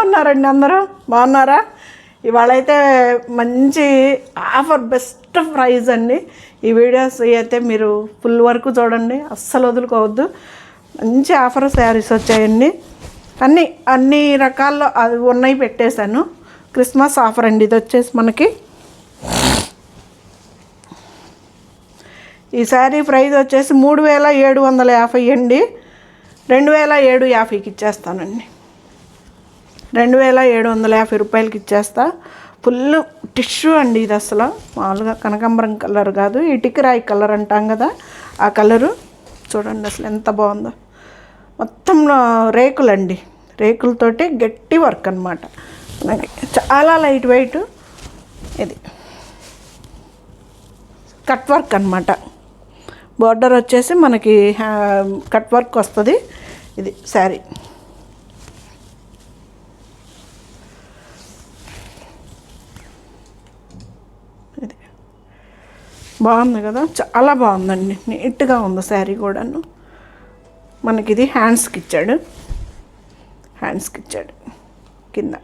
ఉన్నారండి అందరూ? బాగున్నారా? ఇవాళ అయితే మంచి ఆఫర్, బెస్ట్ ప్రైజ్ అండి. ఈ వీడియోస్ అయితే మీరు ఫుల్ వరకు చూడండి, అస్సలు వదులుకోవద్దు. మంచి ఆఫర్ శారీస్ వచ్చాయండి. అన్ని రకాల్లో అది ఉన్నాయి, పెట్టేశాను. క్రిస్మస్ ఆఫర్ అండి. ఇది వచ్చేసి మనకి ఈ శారీ ప్రైస్ వచ్చేసి 3750 అండి. 2750కి ఇచ్చేస్తానండి. 2750 రూపాయలకి ఇచ్చేస్తా. ఫుల్ టిష్యూ అండి ఇది. అసలు మామూలుగా కనకాంబరం కలర్ కాదు, ఇటుకరాయి కలర్ అంటాం కదా, ఆ కలరు చూడండి అసలు ఎంత బాగుందో. మొత్తం రేకులండి, రేకులతోటి గట్టి వర్క్ అనమాట. మనకి చాలా లైట్ వెయిట్. ఇది కట్ వర్క్ అనమాట. బార్డర్ వచ్చేసి మనకి కట్ వర్క్ వస్తుంది. ఇది శారీ. ఇది బాగుంది కదా, చాలా బాగుందండి. నీట్గా ఉంది శారీ కూడాను. మనకి ఇది హ్యాండ్స్కి ఇచ్చాడు కింద.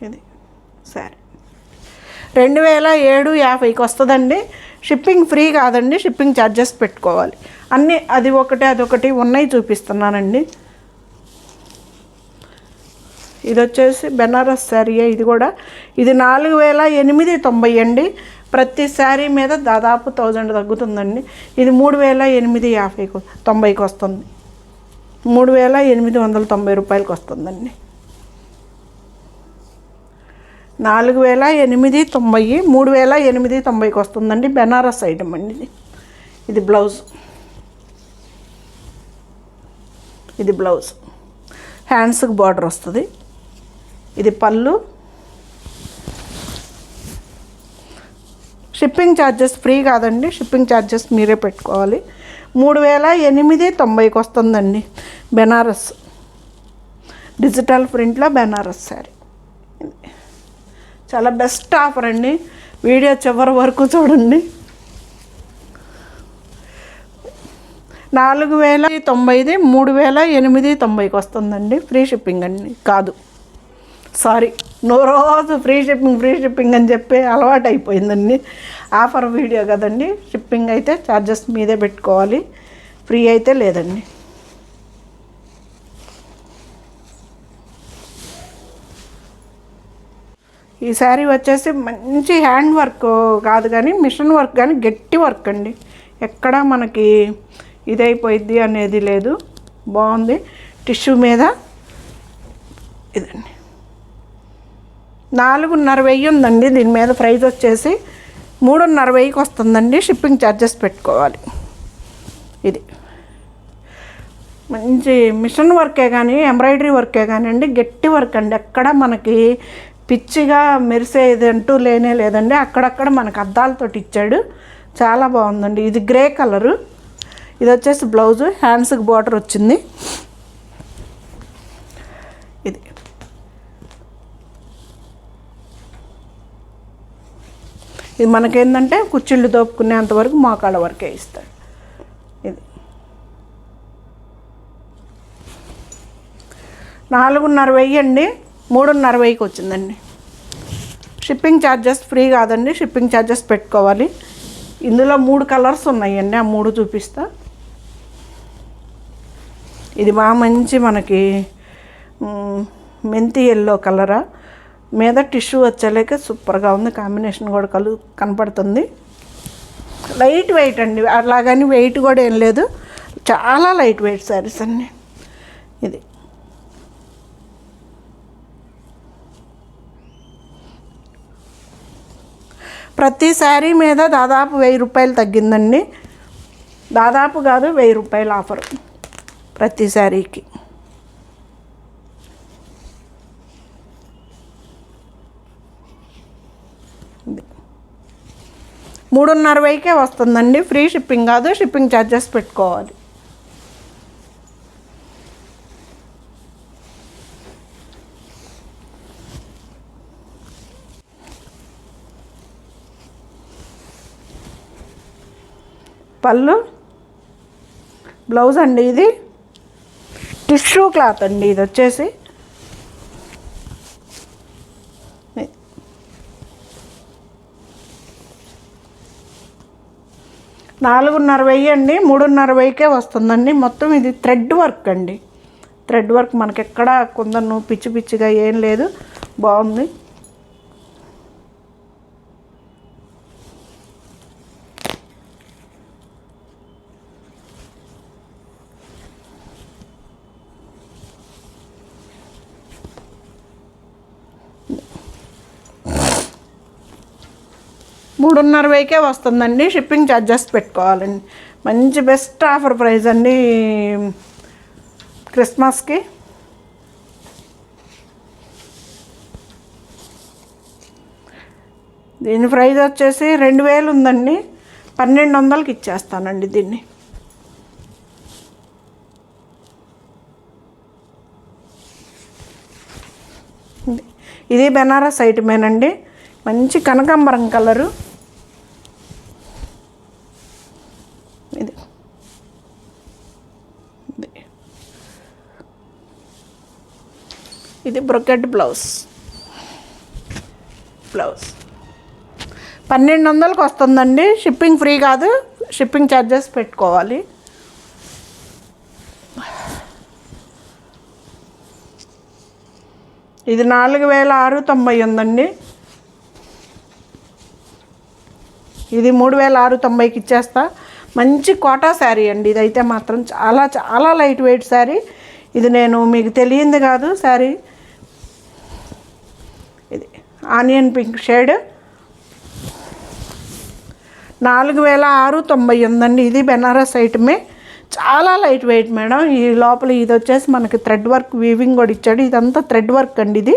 ఇది శారీ 2750కి వస్తుందండి. షిప్పింగ్ ఫ్రీ కాదండి, షిప్పింగ్ ఛార్జెస్ పెట్టుకోవాలి. అన్నీ అదొకటి ఉన్నాయి, చూపిస్తున్నానండి. ఇది వచ్చేసి బెనారస్ శారీ. ఇది కూడా 4890 అండి. ప్రతి శారీ మీద దాదాపు 1000 తగ్గుతుందండి. ఇది 3890కి వస్తుంది. 3890 రూపాయలకి వస్తుందండి. 4890, 3890కి వస్తుందండి. బెనారస్ ఐటమ్ అండి. ఇది బ్లౌజ్. హ్యాండ్స్కి బార్డర్ వస్తుంది. ఇది పళ్ళు. షిప్పింగ్ ఛార్జెస్ ఫ్రీ కాదండి, షిప్పింగ్ ఛార్జెస్ మీరే పెట్టుకోవాలి. 3890కి వస్తుందండి. బెనారస్ డిజిటల్ ప్రింట్లో బెనారస్ శారీ. చాలా బెస్ట్ ఆఫర్ అండి. వీడియో చివరి వరకు చూడండి. 4090, 3890కి వస్తుందండి. ఫ్రీ షిప్పింగ్ అండి. కాదు, సారీ, రోజు ఫ్రీ షిప్పింగ్ అని చెప్పి అలవాటు అయిపోయిందండి. ఆఫర్ వీడియో కదండి. షిప్పింగ్ అయితే ఛార్జెస్ మీదే పెట్టుకోవాలి, ఫ్రీ అయితే లేదండి. ఈ శారీ వచ్చేసి మంచి హ్యాండ్ వర్క్ కాదు కానీ మిషన్ వర్క్, కానీ గట్టి వర్క్ అండి. ఎక్కడ మనకి ఇదైపోయిద్ది అనేది లేదు. బాగుంది. టిష్యూ మీద ఇదండి. 4500 ఉందండి. దీని మీద ప్రైస్ వచ్చేసి 3500కి వస్తుందండి. షిప్పింగ్ ఛార్జెస్ పెట్టుకోవాలి. ఇది మంచి మిషన్ వర్కే కానీ ఎంబ్రాయిడరీ వర్కే కానివ్వండి, గట్టి వర్క్ అండి. ఎక్కడ మనకి పిచ్చిగా మెరిసేది అంటూ లేదండి. అక్కడక్కడ మనకు అద్దాలతో ఇచ్చాడు. చాలా బాగుందండి. ఇది గ్రే కలరు. ఇది వచ్చేసి బ్లౌజు. హ్యాండ్స్కి బార్డర్ వచ్చింది. ఇది మనకేంటంటే కుచ్చిళ్ళు దోపుకునేంతవరకు మోకాళ్ళ వరకే ఇస్తాడు. ఇది 4500 అండి. 3500కి వచ్చిందండి. షిప్పింగ్ ఛార్జెస్ ఫ్రీ కాదండి, షిప్పింగ్ ఛార్జెస్ పెట్టుకోవాలి. ఇందులో 3 కలర్స్ ఉన్నాయండి. ఆ 3 చూపిస్తా. ఇది బాగా మంచి మనకి మెంతి ఎల్లో కలరా, మీద టిష్యూ వచ్చేలేక సూపర్గా ఉంది. కాంబినేషన్ కూడా కనపడుతుంది. లైట్ వెయిట్ అండి. అలాగని వెయిట్ కూడా ఏం లేదు, చాలా లైట్ వెయిట్ శారీస్ అండి. ఇది ప్రతి శారీ మీద దాదాపు 1000 రూపాయలు తగ్గిందండి. దాదాపు కాదు, 1000 రూపాయల ఆఫర్ ప్రతి శారీకి. ఇది 350కే వస్తుందండి. ఫ్రీ షిప్పింగ్ కాదు, షిప్పింగ్ ఛార్జెస్ పెట్టుకోవాలి. పళ్ళు, బ్లౌజ్ అండి. ఇది టిష్యూ క్లాత్ అండి. ఇది వచ్చేసి 4,500 అండి, 3,500కే వస్తుందండి. మొత్తం ఇది థ్రెడ్ వర్క్ అండి. థ్రెడ్ వర్క్ మనకి ఎక్కడ కొందరు పిచ్చి పిచ్చిగా ఏం లేదు, బాగుంది. $3,500కే వస్తుందండి. షిప్పింగ్ ఛార్జెస్ పెట్టుకోవాలండి. మంచి బెస్ట్ ఆఫర్ ప్రైస్ అండి క్రిస్మస్కి. దీని ప్రైస్ వచ్చేసి 2,000 ఉందండి. 1,200కి ఇచ్చేస్తానండి దీన్ని. ఇది బెనారస్ ఐటమేనండి. మంచి కనకాంబరం కలరు. ఇది బ్రొకెట్ బ్లౌజ్ 1,200కి వస్తుందండి. షిప్పింగ్ ఫ్రీ కాదు, షిప్పింగ్ ఛార్జెస్ పెట్టుకోవాలి. ఇది 4,690 ఉందండి. ఇది 3,690కి ఇచ్చేస్తా. మంచి కోటా శారీ అండి. ఇదైతే మాత్రం చాలా చాలా లైట్ వెయిట్ శారీ. ఇది నేను మీకు తెలియంది కాదు శారీ. ఇది ఆనియన్ పింక్ షేడ్ 4,690 ఉందండి. ఇది బెనారస్ ఐటమే, చాలా లైట్ వెయిట్ మేడం. ఈ లోపల ఇది వచ్చేసి మనకి థ్రెడ్ వర్క్ వీవింగ్ కూడా ఇచ్చాడు. ఇదంతా థ్రెడ్ వర్క్ అండి. ఇది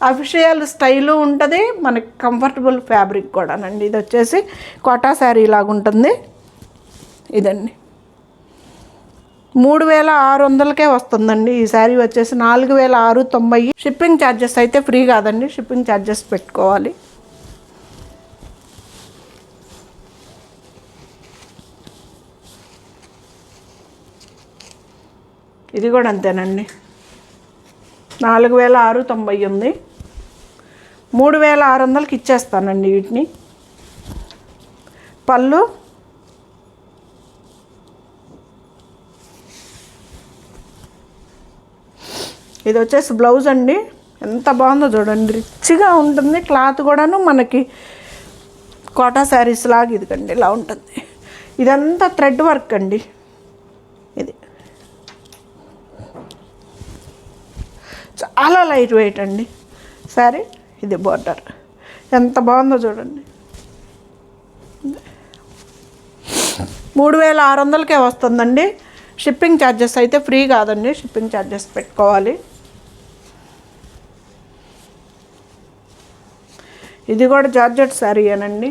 అఫిషియల్ స్టైలు ఉంటుంది, మనకి కంఫర్టబుల్ ఫ్యాబ్రిక్ కూడానండి. ఇది వచ్చేసి కోటా శారీ లాగా ఉంటుంది. ఇదండి 3,600కే వస్తుందండి. ఈ శారీ వచ్చేసి 4,690. షిప్పింగ్ ఛార్జెస్ అయితే ఫ్రీ కాదండి, షిప్పింగ్ ఛార్జెస్ పెట్టుకోవాలి. ఇది కూడా అంతేనండి, 4,690 ఉంది. 3,600కి ఇచ్చేస్తానండి వీటిని. పళ్ళు ఇది వచ్చేసి బ్లౌజ్ అండి. ఎంత బాగుందో చూడండి, రిచ్గా ఉంటుంది. క్లాత్ కూడాను మనకి కోటా శారీస్ లాగా ఇదిగండి ఇలా ఉంటుంది. ఇదంతా థ్రెడ్ వర్క్ అండి. ఇది చాలా లైట్ వెయిట్ అండి శారీ. ఇది బోర్డర్ ఎంత బాగుందో చూడండి. 3,600కే వస్తుందండి. షిప్పింగ్ ఛార్జెస్ అయితే ఫ్రీ కాదండి, షిప్పింగ్ ఛార్జెస్ పెట్టుకోవాలి. ఇది కూడా జార్జెట్ శారీయేనండి.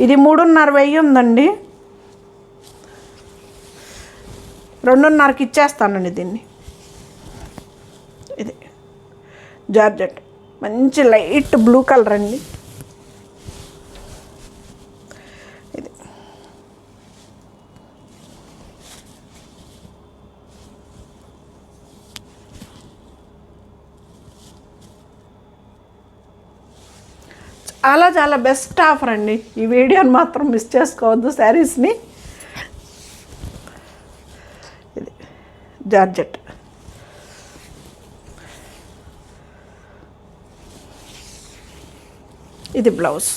ఇది 3,500 ఉందండి. 2,500కి ఇచ్చేస్తానండి దీన్ని. ఇది జార్జెట్ మంచి లైట్ బ్లూ కలర్ అండి. ఇది చాలా చాలా బెస్ట్ ఆఫర్ అండి. ఈ వీడియోని మాత్రం మిస్ చేసుకోవద్దు శారీస్ని. ఇది జార్జెట్ ఇది బ్లౌజ్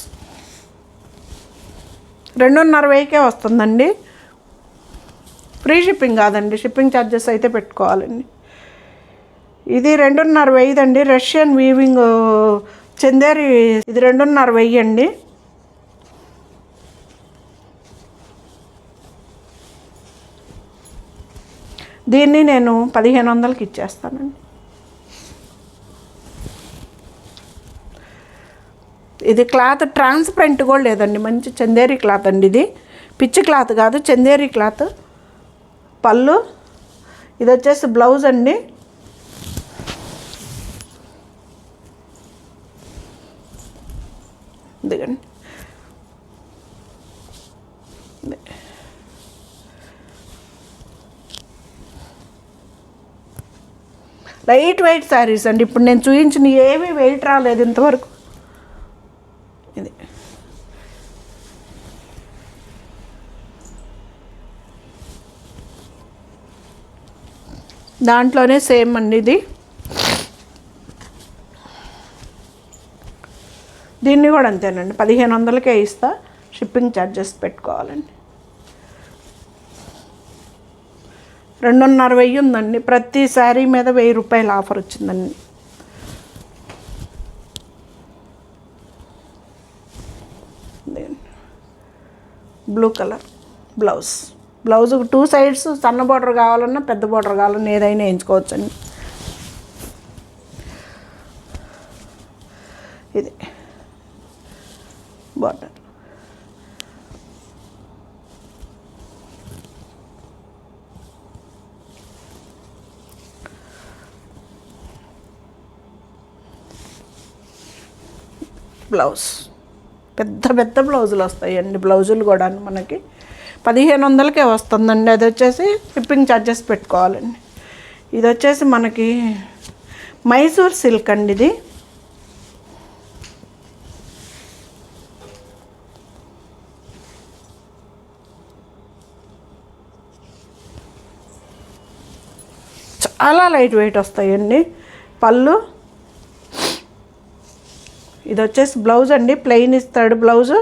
2,500కే వస్తుందండి. ఫ్రీ షిప్పింగ్ కాదండి, షిప్పింగ్ ఛార్జెస్ అయితే పెట్టుకోవాలండి. ఇది 2,500 అండి. Russian weaving Chanderi. ఇది 2,500 అండి. దీన్ని నేను 1,500కి ఇచ్చేస్తానండి. ఇది క్లాత్ ట్రాన్స్పరెంట్ కూడా లేదండి, మంచి చందేరి క్లాత్ అండి. ఇది పిచ్చి క్లాత్ కాదు, చందేరి క్లాత్. పళ్ళు ఇది వచ్చేసి బ్లౌజ్ అండి. ఇదిగండి లైట్ వెయిట్ శారీస్ అండి. ఇప్పుడు నేను చూపించిన ఏమీ వెయిట్ రాలేదు ఇంతవరకు. ఇది దాంట్లోనే సేమ్ అండి. ఇది దీన్ని కూడా అంతేనండి, 1500కే ఇస్తా. షిప్పింగ్ ఛార్జెస్ పెట్టుకోవాలండి. 2500 ఉందండి. ప్రతి శారీ మీద 1000 రూపాయల ఆఫర్ వచ్చిందండి. బ్లూ కలర్ బ్లౌజ్ 2 సైడ్స్ సన్న బార్డర్ కావాలన్నా పెద్ద బార్డర్ కావాలన్నా ఏదైనా వేయించుకోవచ్చండి. ఇది బార్డర్. బ్లౌజ్ పెద్ద బ్లౌజులు వస్తాయండి. బ్లౌజులు కూడా మనకి 1500కే వస్తుందండి. అది వచ్చేసి షిప్పింగ్ ఛార్జెస్ పెట్టుకోవాలండి. ఇది వచ్చేసి మనకి మైసూర్ సిల్క్ అండి. ఇది చాలా లైట్ వెయిట్ వస్తాయండి. పళ్ళు. ఇది వచ్చేసి బ్లౌజ్ అండి, ప్లెయిన్ ఇస్తాడు బ్లౌజు.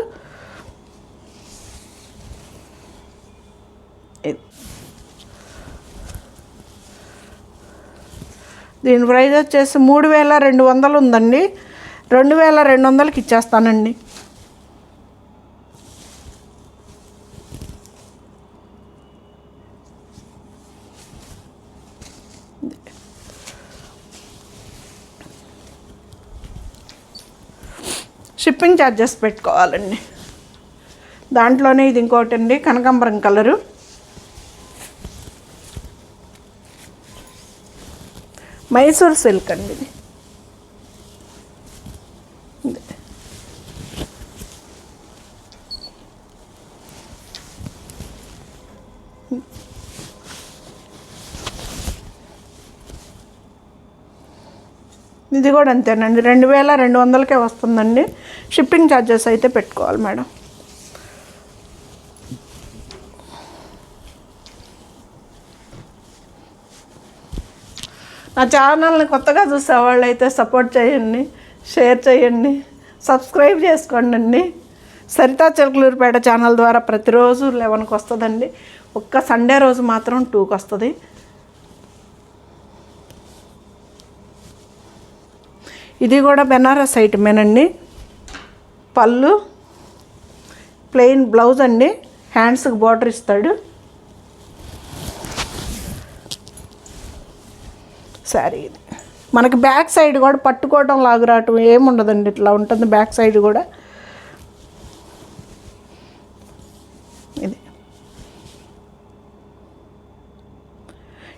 దీని ప్రైస్ వచ్చేసి 3200 ఉందండి. 2200కి ఇచ్చేస్తానండి. షిప్పింగ్ ఛార్జెస్ పెట్టుకోవాలండి. దాంట్లోనే ఇది ఇంకోటి అండి, కనకాంబరం కలరు. మైసూర్ సిల్క్ అండి. ఇది కూడా అంతేనండి, 2200కే వస్తుందండి. షిప్పింగ్ ఛార్జెస్ అయితే పెట్టుకోవాలి మేడం. నా ఛానల్ని కొత్తగా చూసేవాళ్ళు అయితే సపోర్ట్ చేయండి, షేర్ చేయండి, సబ్స్క్రైబ్ చేసుకోండి అండి. సరితా చిలకలూరిపేట ఛానల్ ద్వారా ప్రతిరోజు 11కి వస్తుందండి. ఒక్క సండే రోజు మాత్రం 2కి వస్తుంది. ఇది కూడా బెనారస్ ఐటమేనండి. పళ్ళు, ప్లెయిన్ బ్లౌజ్ అండి, హ్యాండ్స్కి బార్డర్ ఇస్తాడు. శారీ ఇది మనకి బ్యాక్ సైడ్ కూడా పట్టుకోవడం లాగురాటం ఏముండదండి, ఇట్లా ఉంటుంది బ్యాక్ సైడ్ కూడా.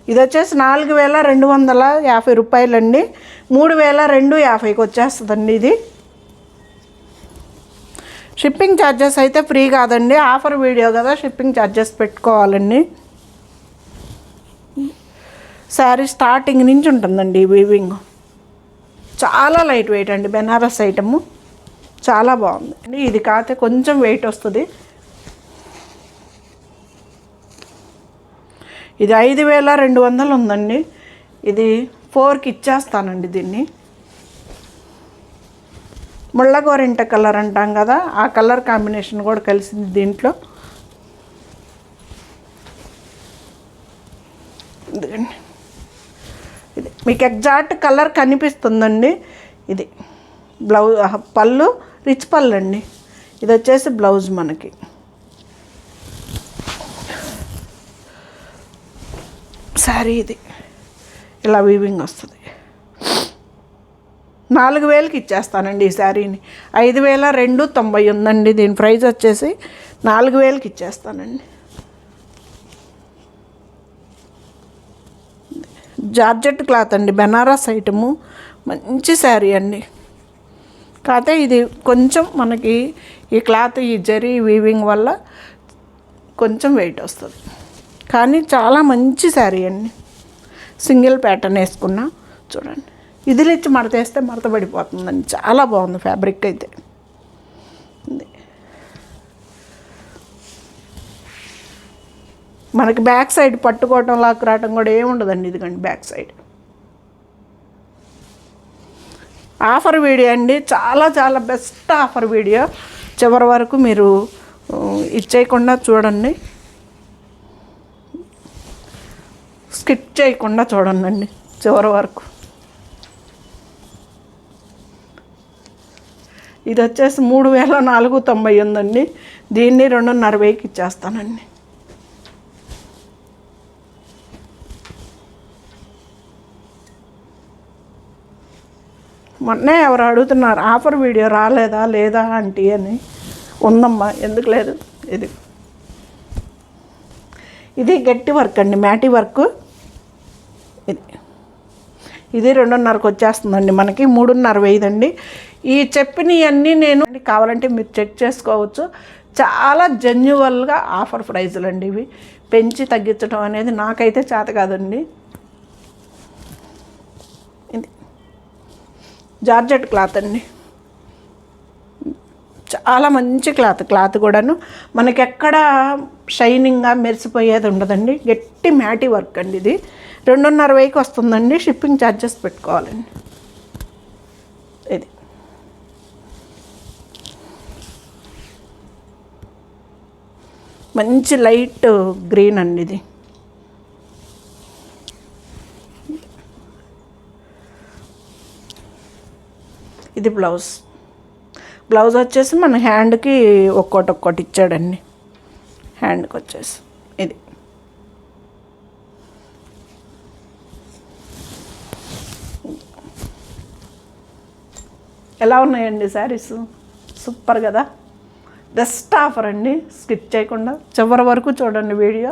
ఇది వచ్చేసి 4250 రూపాయలండి. 3250కి వచ్చేస్తుందండి. ఇది షిప్పింగ్ ఛార్జెస్ అయితే ఫ్రీ కాదండి, ఆఫర్ వీడియో కదా, షిప్పింగ్ ఛార్జెస్ పెట్టుకోవాలండి. శారీ స్టార్టింగ్ నుంచి ఉంటుందండి ఈ వీవింగ్. చాలా లైట్ వెయిట్ అండి, బెనారస్ ఐటము చాలా బాగుంది. ఇది కాకపోతే కొంచెం వెయిట్ వస్తుంది. ఇది 5200 ఉందండి. ఇది 4కి ఇచ్చేస్తానండి. దీన్ని ముళ్ళగోరింట కలర్ అంటాం కదా, ఆ కలర్ కాంబినేషన్ కూడా కలిసింది దీంట్లో. ఇది మీకు ఎగ్జాక్ట్ కలర్ కనిపిస్తుందండి. ఇది బ్లౌజ్, పళ్ళు రిచ్ పళ్ళు అండి. ఇది వచ్చేసి బ్లౌజ్ మనకి. శారీ ఇది ఇలా వీవింగ్ వస్తుంది. 4000కి ఇచ్చేస్తానండి ఈ శారీని. 5290 ఉందండి. దీని ప్రైస్ వచ్చేసి 4000కి ఇచ్చేస్తానండి. జార్జెట్ క్లాత్ అండి, బెనారస్ ఐటము, మంచి శారీ అండి. కాకపోతే ఇది కొంచెం మనకి ఈ క్లాత్ ఈ జరీ వీవింగ్ వల్ల కొంచెం వెయిట్ వస్తుంది, కానీ చాలా మంచి శారీ అండి. సింగిల్ ప్యాటర్న్ వేసుకున్నా చూడండి, ఇదిలిచ్చి మడతేస్తే మడత పడిపోతుందండి. చాలా బాగుంది ఫ్యాబ్రిక్ అయితే. మనకి బ్యాక్ సైడ్ పట్టుకోవటం లాక్ రావటం కూడా ఏముండదండి. ఇదిగండి బ్యాక్ సైడ్. ఆఫర్ వీడియో అండి, చాలా చాలా బెస్ట్ ఆఫర్ వీడియో. చివరి వరకు మీరు ఇచ్చేయకుండా చూడండి, స్కిప్ చేయకుండా చూడండి చివరి వరకు. ఇది వచ్చేసి 3490 ఉందండి. దీన్ని 2500కి ఇచ్చేస్తానండి. మొన్నే ఎవరు అడుగుతున్నారు ఆఫర్ వీడియో రాలేదా లేదా ఆంటీ అని. ఉందమ్మా, ఎందుకు లేదు. ఇది గట్టి వర్క్ అండి, మ్యాటీ వర్క్. ఇది 2.5కి వచ్చేస్తుందండి మనకి. 3.5 అండి. ఈ చెప్పినవన్నీ నేను కావాలంటే మీరు చెక్ చేసుకోవచ్చు. చాలా జెన్యువల్గా ఆఫర్ ప్రైజులు అండి ఇవి. పెంచి తగ్గించడం అనేది నాకైతే చేత కాదండి. ఇది జార్జెట్ క్లాత్ అండి, చాలా మంచి క్లాత్ కూడాను. మనకి ఎక్కడ షైనింగ్గా మెరిసిపోయేది ఉండదండి. గట్టి మ్యాటీ వర్క్ అండి. ఇది 2.5కి వస్తుందండి. షిప్పింగ్ ఛార్జెస్ పెట్టుకోవాలండి. ఇది మంచి లైట్ గ్రీన్ అండి. ఇది బ్లౌజ్ వచ్చేసి మన హ్యాండ్కి ఒక్కోటి ఇచ్చాడండి. హ్యాండ్కి వచ్చేసి ఇది. ఎలా ఉన్నాయండి శారీస్? సూపర్ కదా, బెస్ట్ ఆఫర్ అండి. స్కిప్ చేయకుండా చివరి వరకు చూడండి వీడియో.